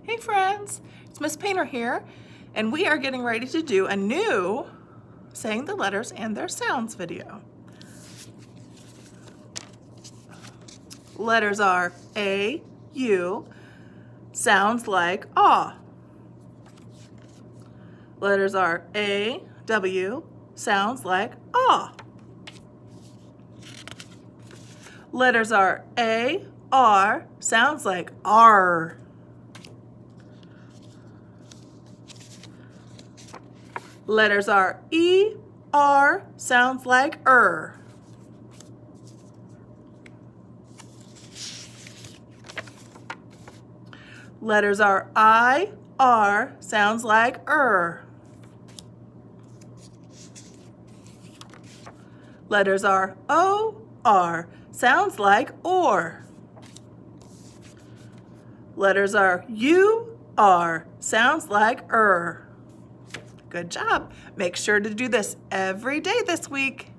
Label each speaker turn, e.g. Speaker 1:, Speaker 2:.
Speaker 1: Hey friends, it's Miss Painter here, and we are getting ready to do a new saying the letters and their sounds video. Letters are A, U, sounds like ah. Letters are A, W, sounds like ah. Letters are A, R, sounds like R. Letters are E, R, sounds like Letters are I, R, sounds like Letters are O, R, sounds like or. Letters are U, R, sounds like Good job. Make sure to do this every day this week.